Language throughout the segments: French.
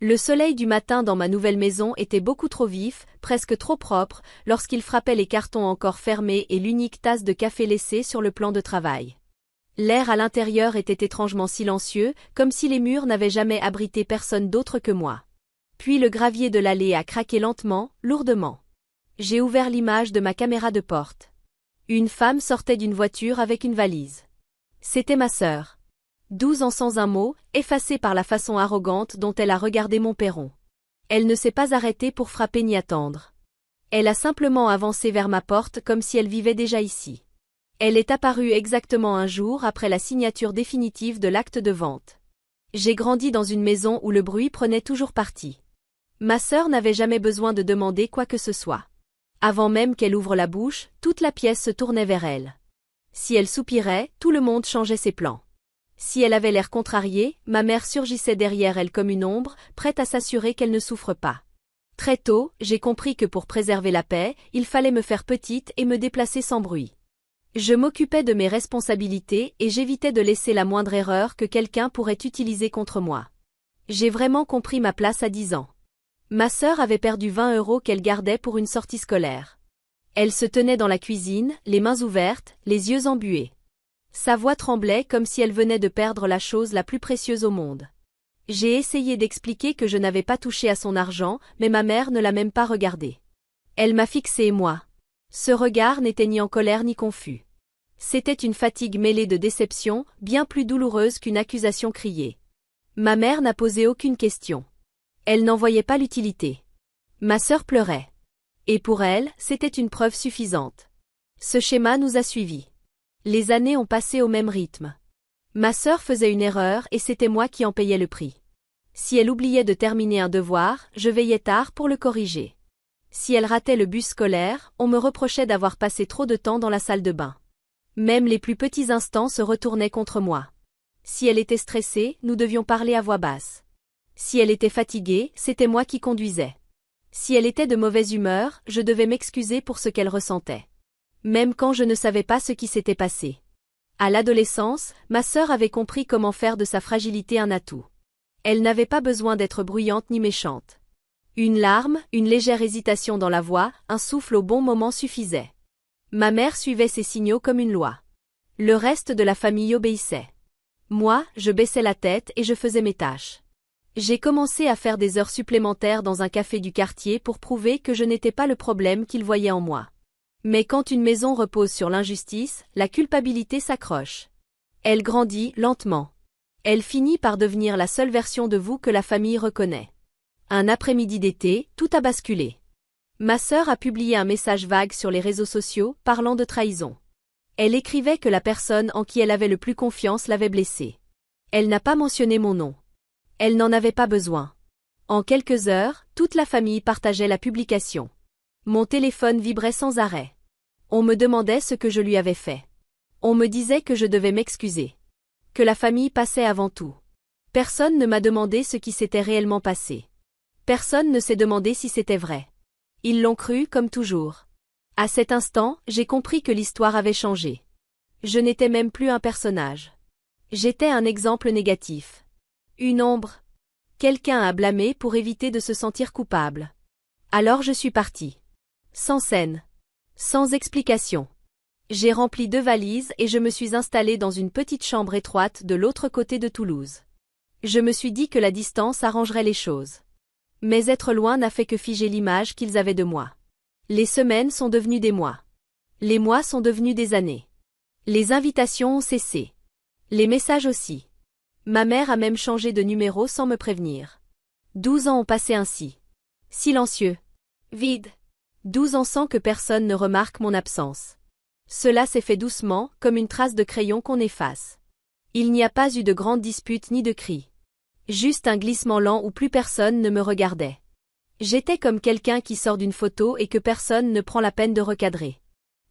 Le soleil du matin dans ma nouvelle maison était beaucoup trop vif, presque trop propre, lorsqu'il frappait les cartons encore fermés et l'unique tasse de café laissée sur le plan de travail. L'air à l'intérieur était étrangement silencieux, comme si les murs n'avaient jamais abrité personne d'autre que moi. Puis le gravier de l'allée a craqué lentement, lourdement. J'ai ouvert l'image de ma caméra de porte. Une femme sortait d'une voiture avec une valise. C'était ma sœur. 12 ans sans un mot, effacée par la façon arrogante dont elle a regardé mon perron. Elle ne s'est pas arrêtée pour frapper ni attendre. Elle a simplement avancé vers ma porte comme si elle vivait déjà ici. Elle est apparue exactement un jour après la signature définitive de l'acte de vente. J'ai grandi dans une maison où le bruit prenait toujours parti. Ma sœur n'avait jamais besoin de demander quoi que ce soit. Avant même qu'elle ouvre la bouche, toute la pièce se tournait vers elle. Si elle soupirait, tout le monde changeait ses plans. Si elle avait l'air contrariée, ma mère surgissait derrière elle comme une ombre, prête à s'assurer qu'elle ne souffre pas. Très tôt, j'ai compris que pour préserver la paix, il fallait me faire petite et me déplacer sans bruit. Je m'occupais de mes responsabilités et j'évitais de laisser la moindre erreur que quelqu'un pourrait utiliser contre moi. J'ai vraiment compris ma place à 10 ans. Ma sœur avait perdu 20 € qu'elle gardait pour une sortie scolaire. Elle se tenait dans la cuisine, les mains ouvertes, les yeux embués. Sa voix tremblait comme si elle venait de perdre la chose la plus précieuse au monde. J'ai essayé d'expliquer que je n'avais pas touché à son argent, mais ma mère ne l'a même pas regardé. Elle m'a fixé moi. Ce regard n'était ni en colère ni confus. C'était une fatigue mêlée de déception, bien plus douloureuse qu'une accusation criée. Ma mère n'a posé aucune question. Elle n'en voyait pas l'utilité. Ma sœur pleurait. Et pour elle, c'était une preuve suffisante. Ce schéma nous a suivis. Les années ont passé au même rythme. Ma sœur faisait une erreur et c'était moi qui en payais le prix. Si elle oubliait de terminer un devoir, je veillais tard pour le corriger. Si elle ratait le bus scolaire, on me reprochait d'avoir passé trop de temps dans la salle de bain. Même les plus petits instants se retournaient contre moi. Si elle était stressée, nous devions parler à voix basse. Si elle était fatiguée, c'était moi qui conduisais. Si elle était de mauvaise humeur, je devais m'excuser pour ce qu'elle ressentait. Même quand je ne savais pas ce qui s'était passé. À l'adolescence, ma sœur avait compris comment faire de sa fragilité un atout. Elle n'avait pas besoin d'être bruyante ni méchante. Une larme, une légère hésitation dans la voix, un souffle au bon moment suffisaient. Ma mère suivait ces signaux comme une loi. Le reste de la famille obéissait. Moi, je baissais la tête et je faisais mes tâches. J'ai commencé à faire des heures supplémentaires dans un café du quartier pour prouver que je n'étais pas le problème qu'ils voyaient en moi. Mais quand une maison repose sur l'injustice, la culpabilité s'accroche. Elle grandit lentement. Elle finit par devenir la seule version de vous que la famille reconnaît. Un après-midi d'été, tout a basculé. Ma sœur a publié un message vague sur les réseaux sociaux, parlant de trahison. Elle écrivait que la personne en qui elle avait le plus confiance l'avait blessée. Elle n'a pas mentionné mon nom. Elle n'en avait pas besoin. En quelques heures, toute la famille partageait la publication. Mon téléphone vibrait sans arrêt. On me demandait ce que je lui avais fait. On me disait que je devais m'excuser. Que la famille passait avant tout. Personne ne m'a demandé ce qui s'était réellement passé. Personne ne s'est demandé si c'était vrai. Ils l'ont cru comme toujours. À cet instant, j'ai compris que l'histoire avait changé. Je n'étais même plus un personnage. J'étais un exemple négatif. Une ombre. Quelqu'un à blâmer pour éviter de se sentir coupable. Alors je suis partie. Sans scène. Sans explication. J'ai rempli 2 valises et je me suis installée dans une petite chambre étroite de l'autre côté de Toulouse. Je me suis dit que la distance arrangerait les choses. Mais être loin n'a fait que figer l'image qu'ils avaient de moi. Les semaines sont devenues des mois. Les mois sont devenus des années. Les invitations ont cessé. Les messages aussi. Ma mère a même changé de numéro sans me prévenir. 12 ans ont passé ainsi. Silencieux. Vide. 12 ans sans que personne ne remarque mon absence. Cela s'est fait doucement, comme une trace de crayon qu'on efface. Il n'y a pas eu de grandes disputes ni de cris. Juste un glissement lent où plus personne ne me regardait. J'étais comme quelqu'un qui sort d'une photo et que personne ne prend la peine de recadrer.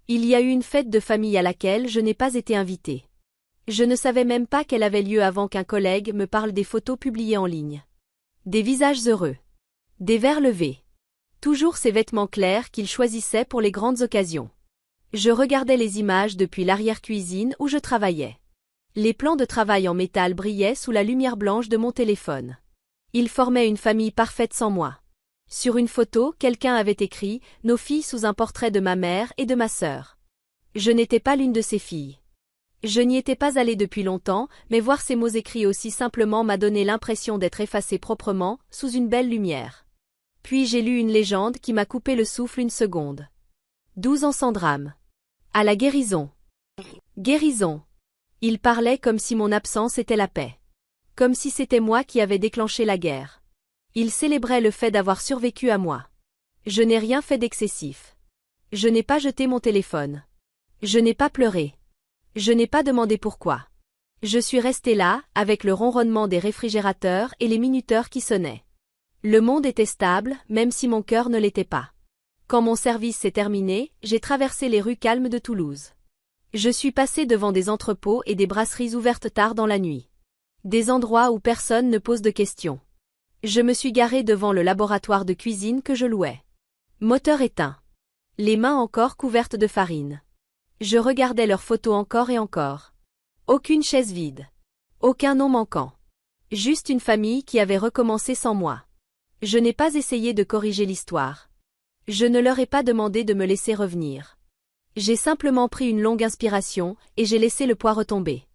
Il y a eu une fête de famille à laquelle je n'ai pas été invitée. Je ne savais même pas qu'elle avait lieu avant qu'un collègue me parle des photos publiées en ligne. Des visages heureux. Des verres levés. Toujours ces vêtements clairs qu'il choisissait pour les grandes occasions. Je regardais les images depuis l'arrière-cuisine où je travaillais. Les plans de travail en métal brillaient sous la lumière blanche de mon téléphone. Ils formaient une famille parfaite sans moi. Sur une photo, quelqu'un avait écrit « Nos filles » sous un portrait de ma mère et de ma sœur. Je n'étais pas l'une de ces filles. Je n'y étais pas allée depuis longtemps, mais voir ces mots écrits aussi simplement m'a donné l'impression d'être effacée proprement, sous une belle lumière. Puis j'ai lu une légende qui m'a coupé le souffle une seconde. 12 ans sans drame. À la guérison. Guérison. Il parlait comme si mon absence était la paix. Comme si c'était moi qui avais déclenché la guerre. Il célébrait le fait d'avoir survécu à moi. Je n'ai rien fait d'excessif. Je n'ai pas jeté mon téléphone. Je n'ai pas pleuré. Je n'ai pas demandé pourquoi. Je suis restée là, avec le ronronnement des réfrigérateurs et les minuteurs qui sonnaient. Le monde était stable, même si mon cœur ne l'était pas. Quand mon service s'est terminé, j'ai traversé les rues calmes de Toulouse. Je suis passée devant des entrepôts et des brasseries ouvertes tard dans la nuit. Des endroits où personne ne pose de questions. Je me suis garée devant le laboratoire de cuisine que je louais. Moteur éteint. Les mains encore couvertes de farine. Je regardais leurs photos encore et encore. Aucune chaise vide. Aucun nom manquant. Juste une famille qui avait recommencé sans moi. Je n'ai pas essayé de corriger l'histoire. Je ne leur ai pas demandé de me laisser revenir. J'ai simplement pris une longue inspiration, et j'ai laissé le poids retomber.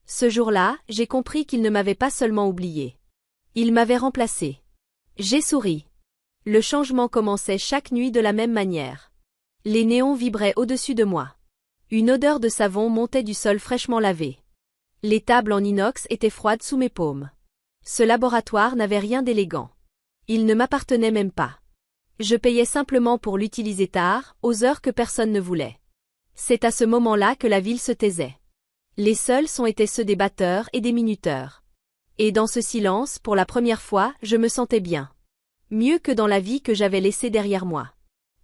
Ce jour-là, j'ai compris qu'ils ne m'avaient pas seulement oublié. Ils m'avaient remplacé. J'ai souri. Le changement commençait chaque nuit de la même manière. Les néons vibraient au-dessus de moi. Une odeur de savon montait du sol fraîchement lavé. Les tables en inox étaient froides sous mes paumes. Ce laboratoire n'avait rien d'élégant. Il ne m'appartenait même pas. Je payais simplement pour l'utiliser tard, aux heures que personne ne voulait. C'est à ce moment-là que la ville se taisait. Les seuls sons étaient ceux des batteurs et des minuteurs. Et dans ce silence, pour la première fois, je me sentais bien. Mieux que dans la vie que j'avais laissée derrière moi.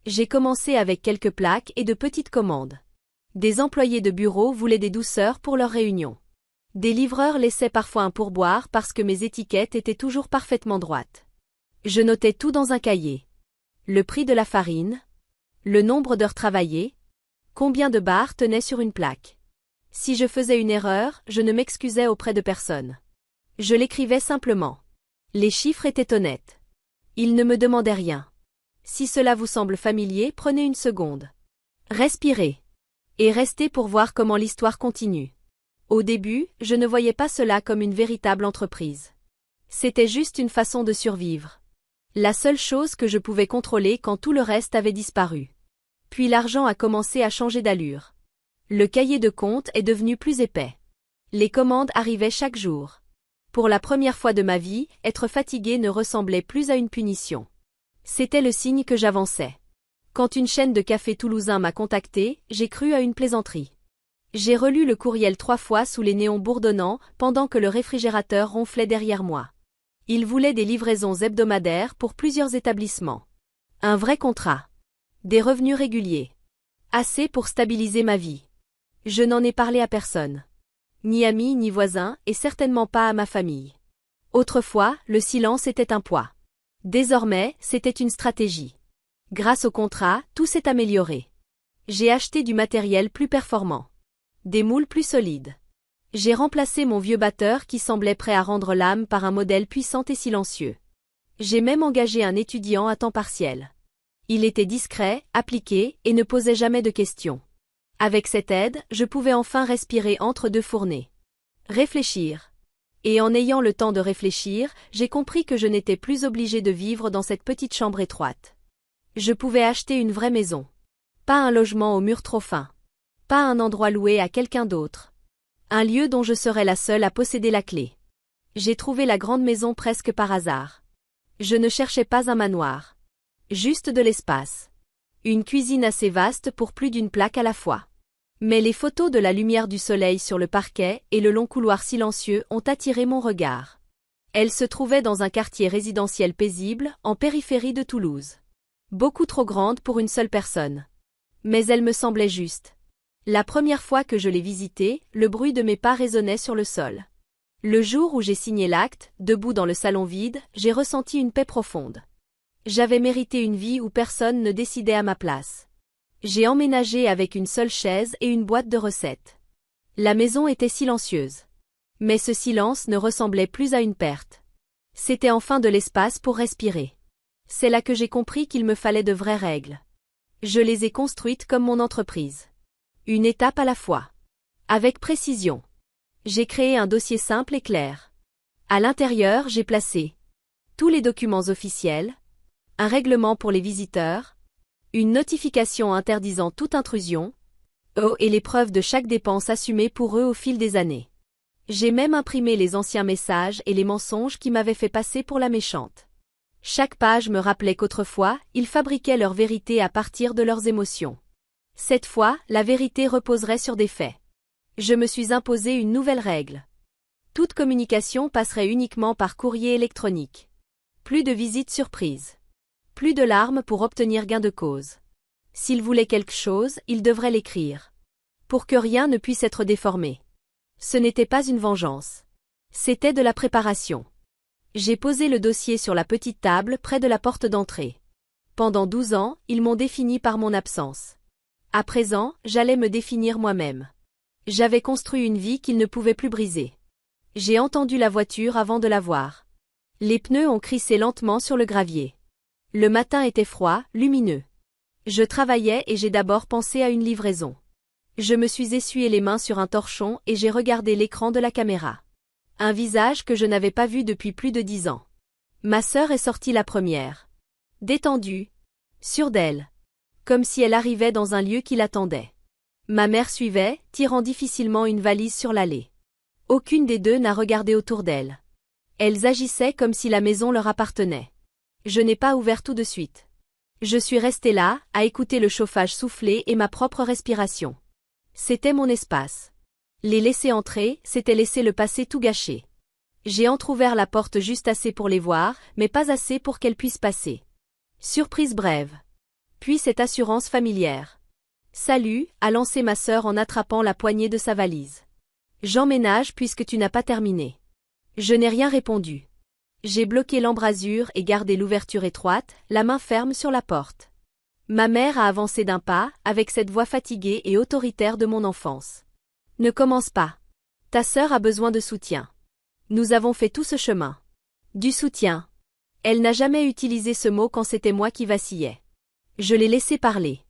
J'ai commencé avec quelques plaques et de petites commandes. Des employés de bureau voulaient des douceurs pour leurs réunions. Des livreurs laissaient parfois un pourboire parce que mes étiquettes étaient toujours parfaitement droites. Je notais tout dans un cahier. Le prix de la farine, le nombre d'heures travaillées, combien de barres tenaient sur une plaque. Si je faisais une erreur, je ne m'excusais auprès de personne. Je l'écrivais simplement. Les chiffres étaient honnêtes. Ils ne me demandaient rien. Si cela vous semble familier, prenez une seconde. Respirez. Et restez pour voir comment l'histoire continue. Au début, je ne voyais pas cela comme une véritable entreprise. C'était juste une façon de survivre. La seule chose que je pouvais contrôler quand tout le reste avait disparu. Puis l'argent a commencé à changer d'allure. Le cahier de compte est devenu plus épais. Les commandes arrivaient chaque jour. Pour la première fois de ma vie, être fatigué ne ressemblait plus à une punition. C'était le signe que j'avançais. Quand une chaîne de café toulousain m'a contacté, j'ai cru à une plaisanterie. J'ai relu le courriel 3 fois sous les néons bourdonnants pendant que le réfrigérateur ronflait derrière moi. Ils voulaient des livraisons hebdomadaires pour plusieurs établissements. Un vrai contrat. Des revenus réguliers. Assez pour stabiliser ma vie. Je n'en ai parlé à personne. Ni amis ni voisins, et certainement pas à ma famille. Autrefois, le silence était un poids. Désormais, c'était une stratégie. Grâce au contrat, tout s'est amélioré. J'ai acheté du matériel plus performant. Des moules plus solides. J'ai remplacé mon vieux batteur qui semblait prêt à rendre l'âme par un modèle puissant et silencieux. J'ai même engagé un étudiant à temps partiel. Il était discret, appliqué, et ne posait jamais de questions. Avec cette aide, je pouvais enfin respirer entre deux fournées. Réfléchir. Et en ayant le temps de réfléchir, j'ai compris que je n'étais plus obligée de vivre dans cette petite chambre étroite. Je pouvais acheter une vraie maison. Pas un logement aux murs trop fins. Pas un endroit loué à quelqu'un d'autre. Un lieu dont je serais la seule à posséder la clé. J'ai trouvé la grande maison presque par hasard. Je ne cherchais pas un manoir. Juste de l'espace. Une cuisine assez vaste pour plus d'une plaque à la fois. Mais les photos de la lumière du soleil sur le parquet et le long couloir silencieux ont attiré mon regard. Elle se trouvait dans un quartier résidentiel paisible, en périphérie de Toulouse. Beaucoup trop grande pour une seule personne. Mais elle me semblait juste. La première fois que je l'ai visitée, le bruit de mes pas résonnait sur le sol. Le jour où j'ai signé l'acte, debout dans le salon vide, j'ai ressenti une paix profonde. J'avais mérité une vie où personne ne décidait à ma place. J'ai emménagé avec une seule chaise et une boîte de recettes. La maison était silencieuse. Mais ce silence ne ressemblait plus à une perte. C'était enfin de l'espace pour respirer. C'est là que j'ai compris qu'il me fallait de vraies règles. Je les ai construites comme mon entreprise. Une étape à la fois. Avec précision. J'ai créé un dossier simple et clair. À l'intérieur, j'ai placé tous les documents officiels, un règlement pour les visiteurs, une notification interdisant toute intrusion, et les preuves de chaque dépense assumée pour eux au fil des années. J'ai même imprimé les anciens messages et les mensonges qui m'avaient fait passer pour la méchante. Chaque page me rappelait qu'autrefois, ils fabriquaient leur vérité à partir de leurs émotions. Cette fois, la vérité reposerait sur des faits. Je me suis imposé une nouvelle règle. Toute communication passerait uniquement par courrier électronique. Plus de visites surprises. Plus de larmes pour obtenir gain de cause. S'il voulait quelque chose, il devrait l'écrire. Pour que rien ne puisse être déformé. Ce n'était pas une vengeance. C'était de la préparation. J'ai posé le dossier sur la petite table près de la porte d'entrée. Pendant 12 ans, ils m'ont défini par mon absence. À présent, j'allais me définir moi-même. J'avais construit une vie qu'ils ne pouvaient plus briser. J'ai entendu la voiture avant de la voir. Les pneus ont crissé lentement sur le gravier. Le matin était froid, lumineux. Je travaillais et j'ai d'abord pensé à une livraison. Je me suis essuyé les mains sur un torchon et j'ai regardé l'écran de la caméra. Un visage que je n'avais pas vu depuis plus de 10 ans. Ma sœur est sortie la première. Détendue. Sûre d'elle. Comme si elle arrivait dans un lieu qui l'attendait. Ma mère suivait, tirant difficilement une valise sur l'allée. Aucune des deux n'a regardé autour d'elle. Elles agissaient comme si la maison leur appartenait. Je n'ai pas ouvert tout de suite. Je suis restée là, à écouter le chauffage souffler et ma propre respiration. C'était mon espace. Les laisser entrer, c'était laisser le passé tout gâcher. J'ai entrouvert la porte juste assez pour les voir, mais pas assez pour qu'elles puissent passer. Surprise brève. Puis cette assurance familière. Salut, a lancé ma sœur en attrapant la poignée de sa valise. J'emménage puisque tu n'as pas terminé. Je n'ai rien répondu. J'ai bloqué l'embrasure et gardé l'ouverture étroite, la main ferme sur la porte. Ma mère a avancé d'un pas, avec cette voix fatiguée et autoritaire de mon enfance. Ne commence pas. Ta sœur a besoin de soutien. Nous avons fait tout ce chemin. Du soutien. Elle n'a jamais utilisé ce mot quand c'était moi qui vacillais. Je l'ai laissé parler.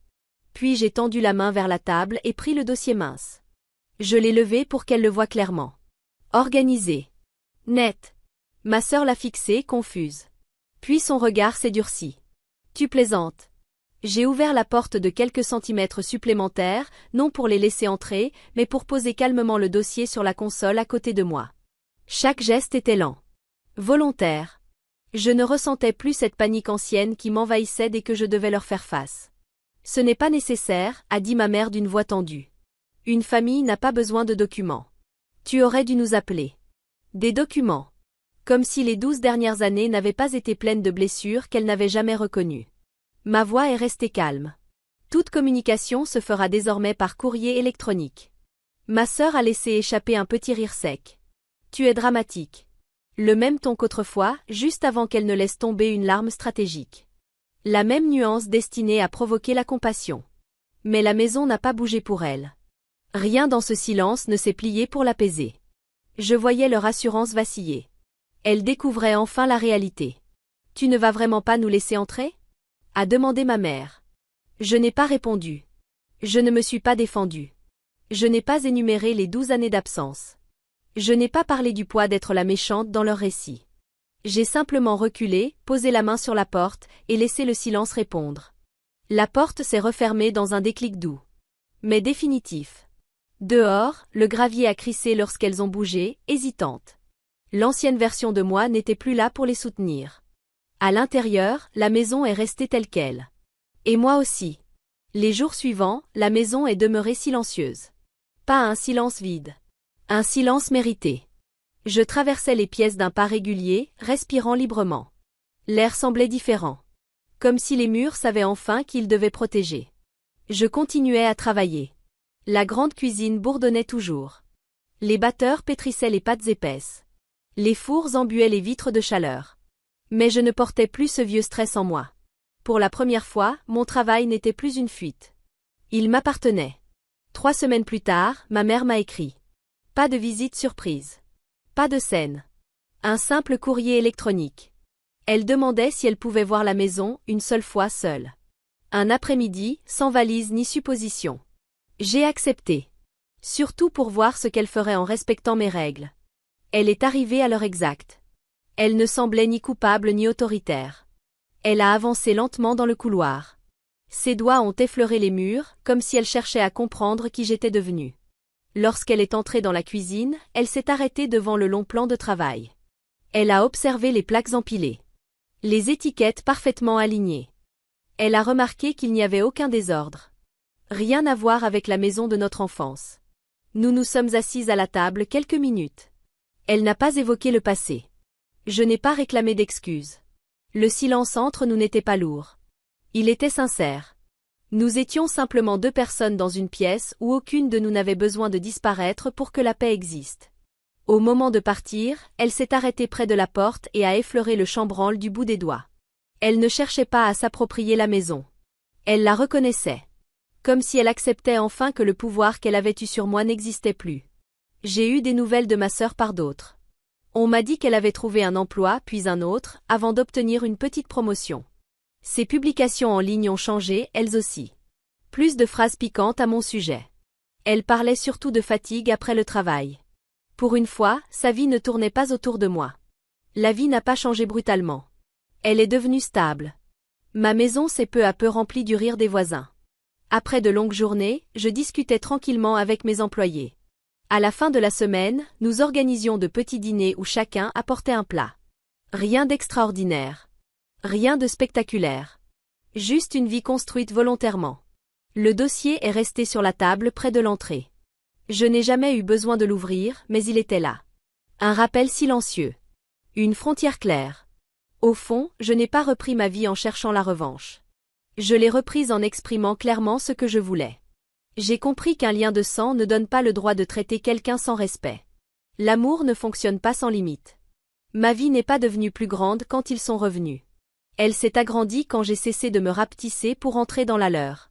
Puis j'ai tendu la main vers la table et pris le dossier mince. Je l'ai levé pour qu'elle le voie clairement. Organisé. Net. Ma sœur l'a fixé, confuse. Puis son regard s'est durci. Tu plaisantes. J'ai ouvert la porte de quelques centimètres supplémentaires, non pour les laisser entrer, mais pour poser calmement le dossier sur la console à côté de moi. Chaque geste était lent. Volontaire. Je ne ressentais plus cette panique ancienne qui m'envahissait dès que je devais leur faire face. Ce n'est pas nécessaire, a dit ma mère d'une voix tendue. Une famille n'a pas besoin de documents. Tu aurais dû nous appeler. Des documents. Comme si les 12 dernières années n'avaient pas été pleines de blessures qu'elle n'avait jamais reconnues. Ma voix est restée calme. Toute communication se fera désormais par courrier électronique. Ma sœur a laissé échapper un petit rire sec. Tu es dramatique. Le même ton qu'autrefois, juste avant qu'elle ne laisse tomber une larme stratégique. La même nuance destinée à provoquer la compassion. Mais la maison n'a pas bougé pour elle. Rien dans ce silence ne s'est plié pour l'apaiser. Je voyais leur assurance vaciller. Elle découvrait enfin la réalité. Tu ne vas vraiment pas nous laisser entrer ? A demandé ma mère. Je n'ai pas répondu. Je ne me suis pas défendue. Je n'ai pas énuméré les 12 années d'absence. Je n'ai pas parlé du poids d'être la méchante dans leur récit. J'ai simplement reculé, posé la main sur la porte, et laissé le silence répondre. La porte s'est refermée dans un déclic doux. Mais définitif. Dehors, le gravier a crissé lorsqu'elles ont bougé, hésitantes. L'ancienne version de moi n'était plus là pour les soutenir. À l'intérieur, la maison est restée telle qu'elle. Et moi aussi. Les jours suivants, la maison est demeurée silencieuse. Pas un silence vide. Un silence mérité. Je traversais les pièces d'un pas régulier, respirant librement. L'air semblait différent. Comme si les murs savaient enfin qu'ils devaient protéger. Je continuais à travailler. La grande cuisine bourdonnait toujours. Les batteurs pétrissaient les pâtes épaisses. Les fours embuaient les vitres de chaleur. Mais je ne portais plus ce vieux stress en moi. Pour la première fois, mon travail n'était plus une fuite. Il m'appartenait. 3 semaines plus tard, ma mère m'a écrit. Pas de visite surprise. Pas de scène. Un simple courrier électronique. Elle demandait si elle pouvait voir la maison une seule fois seule. Un après-midi, sans valise ni supposition. J'ai accepté. Surtout pour voir ce qu'elle ferait en respectant mes règles. Elle est arrivée à l'heure exacte. Elle ne semblait ni coupable ni autoritaire. Elle a avancé lentement dans le couloir. Ses doigts ont effleuré les murs, comme si elle cherchait à comprendre qui j'étais devenue. Lorsqu'elle est entrée dans la cuisine, elle s'est arrêtée devant le long plan de travail. Elle a observé les plaques empilées. Les étiquettes parfaitement alignées. Elle a remarqué qu'il n'y avait aucun désordre. Rien à voir avec la maison de notre enfance. Nous nous sommes assises à la table quelques minutes. Elle n'a pas évoqué le passé. Je n'ai pas réclamé d'excuses. Le silence entre nous n'était pas lourd. Il était sincère. Nous étions simplement deux personnes dans une pièce où aucune de nous n'avait besoin de disparaître pour que la paix existe. Au moment de partir, elle s'est arrêtée près de la porte et a effleuré le chambranle du bout des doigts. Elle ne cherchait pas à s'approprier la maison. Elle la reconnaissait. Comme si elle acceptait enfin que le pouvoir qu'elle avait eu sur moi n'existait plus. J'ai eu des nouvelles de ma sœur par d'autres. On m'a dit qu'elle avait trouvé un emploi puis un autre, avant d'obtenir une petite promotion. Ses publications en ligne ont changé, elles aussi. Plus de phrases piquantes à mon sujet. Elle parlait surtout de fatigue après le travail. Pour une fois, sa vie ne tournait pas autour de moi. La vie n'a pas changé brutalement. Elle est devenue stable. Ma maison s'est peu à peu remplie du rire des voisins. Après de longues journées, je discutais tranquillement avec mes employés. À la fin de la semaine, nous organisions de petits dîners où chacun apportait un plat. Rien d'extraordinaire. Rien de spectaculaire. Juste une vie construite volontairement. Le dossier est resté sur la table près de l'entrée. Je n'ai jamais eu besoin de l'ouvrir, mais il était là. Un rappel silencieux. Une frontière claire. Au fond, je n'ai pas repris ma vie en cherchant la revanche. Je l'ai reprise en exprimant clairement ce que je voulais. J'ai compris qu'un lien de sang ne donne pas le droit de traiter quelqu'un sans respect. L'amour ne fonctionne pas sans limite. Ma vie n'est pas devenue plus grande quand ils sont revenus. Elle s'est agrandie quand j'ai cessé de me rapetisser pour entrer dans la leur.